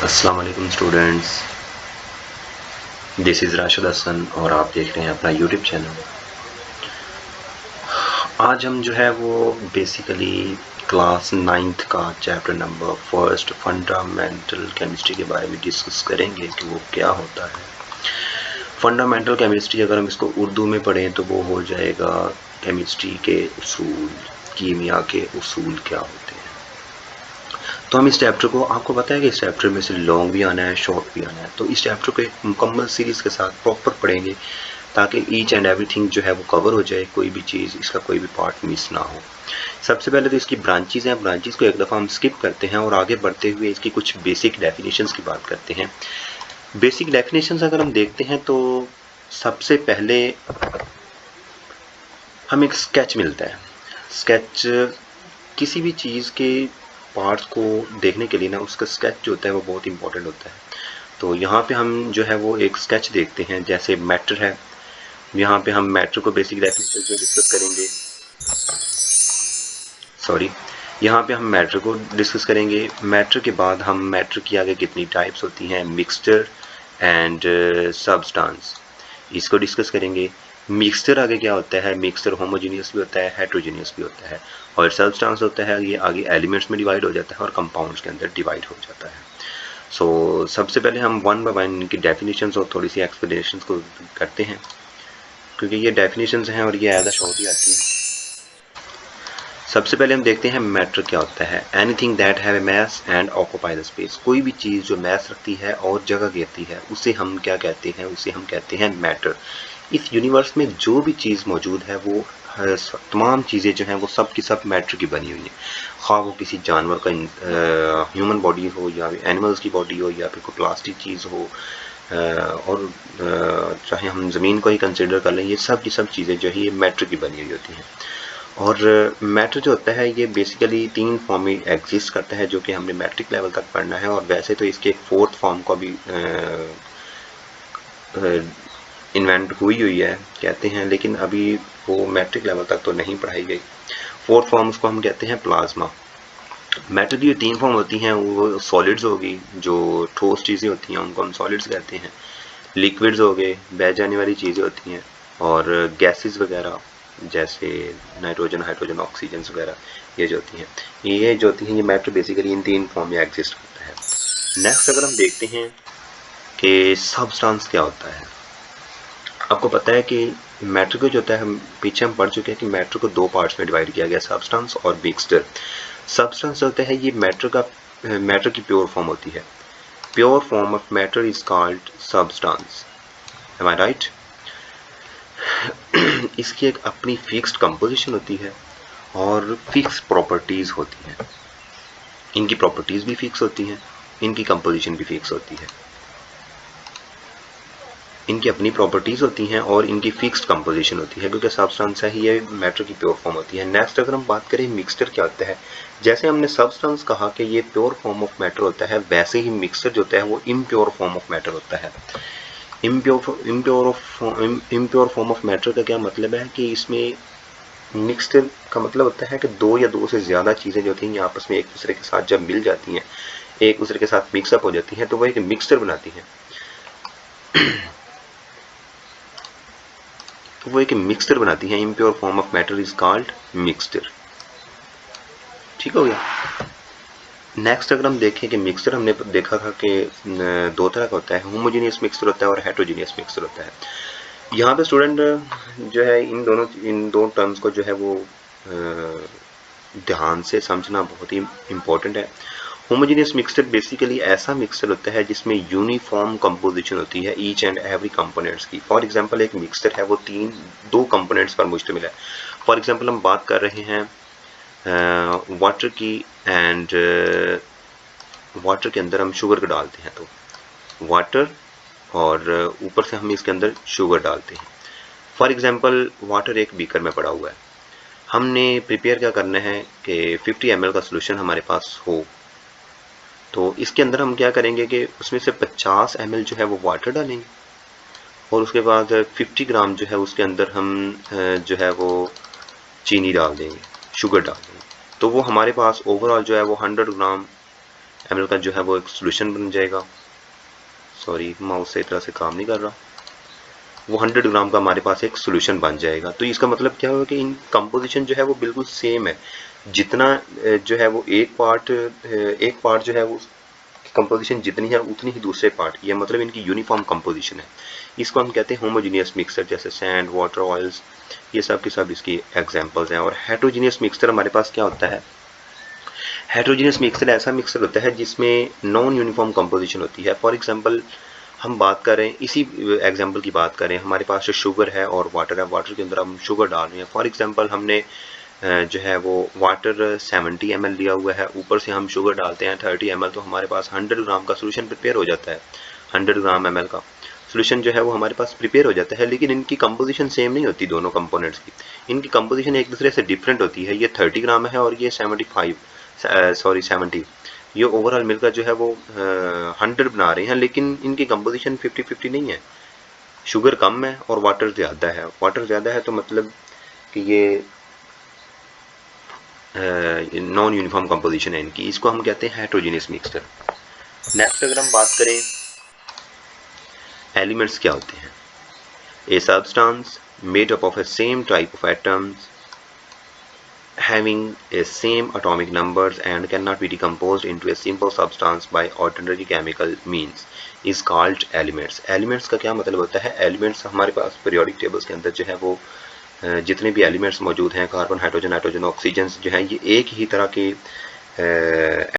अस्सलाम वालेकुम students, this is Rashid Hasan और आप देख रहे हैं अपना यूट्यूब चैनल। आज हम जो है वो बेसिकली क्लास 9th का chapter number first fundamental chemistry के बारे में डिस्कस करेंगे कि वो क्या होता है। फंडामेंटल केमिस्ट्री अगर हम इसको उर्दू में पढ़ें तो वो हो जाएगा केमिस्ट्री के उसूल, कीमिया के उसूल क्या होते हैं। तो हम इस चैप्टर को, आपको पता है कि इस चैप्टर में से लॉन्ग भी आना है, शॉर्ट भी आना है, तो इस चैप्टर को एक मुकम्मल सीरीज़ के साथ प्रॉपर पढ़ेंगे ताकि ईच एंड एवरीथिंग जो है वो कवर हो जाए, कोई भी चीज़, इसका कोई भी पार्ट मिस ना हो। सबसे पहले तो इसकी ब्रांचेज़ हैं, ब्रांचेज़ को एक दफ़ा हम स्किप करते हैं और आगे बढ़ते हुए इसकी कुछ बेसिक डेफिनेशंस की बात करते हैं। बेसिक डेफिनेशंस अगर हम देखते हैं तो सबसे पहले हमें एक स्केच मिलता है। स्केच किसी भी चीज़ के पार्ट्स को देखने के लिए ना उसका स्केच जो होता है वो बहुत इंपॉर्टेंट होता है। तो यहाँ पे हम जो है वो एक स्केच देखते हैं, जैसे मैटर है। यहाँ पे हम मैटर को बेसिक डेफिनेशन में डिस्कस करेंगे। सॉरी, यहाँ पे हम मैटर को डिस्कस करेंगे। मैटर के बाद हम मैटर की आगे कितनी टाइप्स होती हैं, मिक्सचर एंड सब्सटेंस, इसको डिस्कस करेंगे। मिक्सचर आगे क्या होता है, मिक्सचर होमोजीनियस भी होता है, हेट्रोजीनियस भी होता है, और सब्सटेंस होता है ये आगे एलिमेंट्स में डिवाइड हो जाता है और कंपाउंड्स के अंदर डिवाइड हो जाता है। सो सबसे पहले हम वन बाय वन इनकी डेफिनेशंस और थोड़ी सी एक्सप्लेनेशंस को करते हैं, क्योंकि ये डेफिनेशंस हैं और ये एज अ शॉर्ट ही आती हैं। सबसे पहले हम देखते हैं मैटर क्या होता है। Anything that have a mass and occupy the space, कोई भी चीज़ जो मास रखती है और जगह घेरती है उसे हम क्या कहते हैं, उसे हम कहते हैं मैटर। इस यूनिवर्स में जो भी चीज़ मौजूद है वो तमाम चीज़ें जो हैं वो सब की सब मैटर की बनी हुई है। ख़्वाह वो किसी जानवर का ह्यूमन बॉडी हो या एनिमल्स की बॉडी हो या फिर कोई प्लास्टिक चीज़ हो, और चाहे हम ज़मीन को ही कंसिडर कर लें, ये सब की सब चीज़ें जो है ये मैटर की बनी हुई होती हैं। और मैटर जो होता है ये बेसिकली 3 फॉर्म में एग्जिस्ट करता है, जो कि हमने मैट्रिक लेवल तक पढ़ना है। और वैसे तो इसके एक 4th फॉर्म का भी इन्वेंट हुई है कहते हैं, लेकिन अभी वो मैट्रिक लेवल तक तो नहीं पढ़ाई गई। 4th फॉर्म उसको हम कहते हैं प्लाज्मा। मैटर की 3 फॉर्म होती हैं, वो सॉलिड्स होगी, जो ठोस चीज़ें होती हैं उनको हम सॉलिड्स कहते हैं। लिक्विड्स हो गए, बह जाने वाली चीज़ें होती हैं, और गैसेस वगैरह जैसे नाइट्रोजन, हाइड्रोजन, ऑक्सीजन वगैरह, ये जो होती हैं, ये मैटर बेसिकली इन 3 फॉर्म में एग्जिस्ट करता है। नेक्स्ट अगर हम देखते हैं कि सब्सटेंस क्या होता है। आपको पता है कि मैटर को जो होता है, हम पीछे हम पढ़ चुके हैं कि मैटर को 2 पार्ट्स में डिवाइड किया गया, सब्सटेंस और मिक्सचर। सब्सटेंस होता है ये मैटर की प्योर फॉर्म होती है। Pure form of matter is called substance. Am I right? इसकी एक अपनी फिक्स्ड कंपोजिशन होती है और फिक्स प्रॉपर्टीज होती हैं। इनकी प्रॉपर्टीज भी फिक्स होती हैं, इनकी कंपोजिशन भी फिक्स होती है। इनकी अपनी प्रॉपर्टीज होती हैं और इनकी फिक्स्ड कंपोजिशन होती है, क्योंकि सब्सटेंस है ही ये मैटर की प्योर फॉर्म होती है। नेक्स्ट अगर हम बात करें मिक्सचर क्या होता है, जैसे हमने सब्सटेंस कहा कि ये प्योर फॉर्म ऑफ मैटर होता है, वैसे ही मिक्सचर जो होता है वो इम्प्योर फॉर्म ऑफ मैटर होता है। इम्प्योर फॉर्म ऑफ मैटर का क्या मतलब है कि इसमें मिक्सचर का मतलब होता है कि 2 या 2 से ज़्यादा चीज़ें जो थी आपस में एक दूसरे के साथ जब मिल जाती हैं, एक दूसरे के साथ मिक्सअप हो जाती हैं, तो वो एक मिक्सचर बनाती हैं। तो वो एक मिक्सचर बनाती हैं। Impure form of matter is called mixture. ठीक हो गया। नेक्स्ट अगर हम देखें कि मिक्सचर, हमने देखा था कि 2 तरह का होता है, होमोजीनियस मिक्सचर होता है और हेट्रोजीनियस मिक्सचर होता है। यहाँ पे स्टूडेंट जो है इन दो टर्म्स को जो है वो ध्यान से समझना बहुत ही इम्पोर्टेंट है। होमोजेनियस मिक्सचर बेसिकली ऐसा मिक्सचर होता है जिसमें यूनिफॉर्म कंपोजिशन होती है ईच एंड एवरी कंपोनेंट्स की। फॉर एग्जांपल एक मिक्सचर है वो 2 कंपोनेंट्स पर मुश्तमिल है। फॉर एग्जांपल हम बात कर रहे हैं वाटर की, एंड वाटर के अंदर हम शुगर को डालते हैं, तो वाटर और ऊपर से हम इसके अंदर शुगर डालते हैं। फॉर एग्जांपल वाटर एक बीकर में पड़ा हुआ है, हमने प्रिपेयर क्या करना है कि 50 ml का सोल्यूशन हमारे पास हो, तो इसके अंदर हम क्या करेंगे कि उसमें से 50 ml जो है वो वाटर डालेंगे और उसके बाद 50 ग्राम जो है उसके अंदर हम जो है वो चीनी डाल देंगे, शुगर डाल देंगे। तो वो हमारे पास ओवरऑल जो है वो 100 ग्राम ml का जो है वो एक सोल्यूशन बन जाएगा। सॉरी, माउस सही तरह से काम नहीं कर रहा। वो 100 ग्राम का हमारे पास एक सोल्यूशन बन जाएगा। तो इसका मतलब क्या होगा कि इन कंपोजिशन जो है वो बिल्कुल सेम है। जितना जो है वो एक पार्ट जो है वो कंपोजिशन जितनी है उतनी ही दूसरे पार्ट की है, मतलब इनकी यूनिफॉर्म कंपोजिशन है। इसको हम कहते हैं होमोजीनियस मिक्सचर, जैसे सैंड, वाटर, ऑयल्स, ये सब के सब इसकी एग्जांपल्स हैं। और हेट्रोजीनियस मिक्सचर हमारे पास क्या होता है? हेट्रोजीनियस मिक्सचर ऐसा मिक्सचर होता है जिसमें नॉन यूनिफॉर्म कंपोजिशन होती है। फॉर एग्जांपल हम बात करें, इसी एग्जांपल की बात करें, हमारे पास जो शुगर है और वाटर है, वाटर के अंदर हम शुगर डाल रहे हैं। फॉर एग्जांपल हमने जो है वो वाटर 70 ml लिया हुआ है, ऊपर से हम शुगर डालते हैं 30 ml, तो हमारे पास 100 ग्राम का सोल्यूशन प्रिपेयर हो जाता है। 100 ग्राम ml का सोल्यूशन जो है वो हमारे पास प्रिपेयर हो जाता है। लेकिन इनकी कंपोजिशन सेम नहीं होती दोनों कंपोनेंट्स की, इनकी कंपोजिशन एक दूसरे से डिफरेंट होती है। ये 30 ग्राम है और ये 70, ये ओवरऑल मिलकर जो है वो 100 बना रहे हैं, लेकिन इनकी कंपोजिशन 50-50 नहीं है। शुगर कम है और वाटर ज़्यादा है। वाटर ज़्यादा है तो मतलब कि ये नॉन यूनिफॉर्म कंपोजिशन है इनकी। इसको हम कहते हैं हेट्रोजीनियस मिक्सचर। नेक्स्ट अगर हम बात करें एलिमेंट्स क्या होते हैं। A substance made up of A same type of atoms having a same atomic numbers and cannot be decomposed into a simple substance by ordinary chemical means is called elements। Elements का क्या मतलब होता है? Elements हमारे पास periodic tables के अंदर जो है वो जितने भी एलिमेंट्स मौजूद हैं, कार्बन, हाइड्रोजन, ऑक्सीजन जो है, ये एक ही तरह के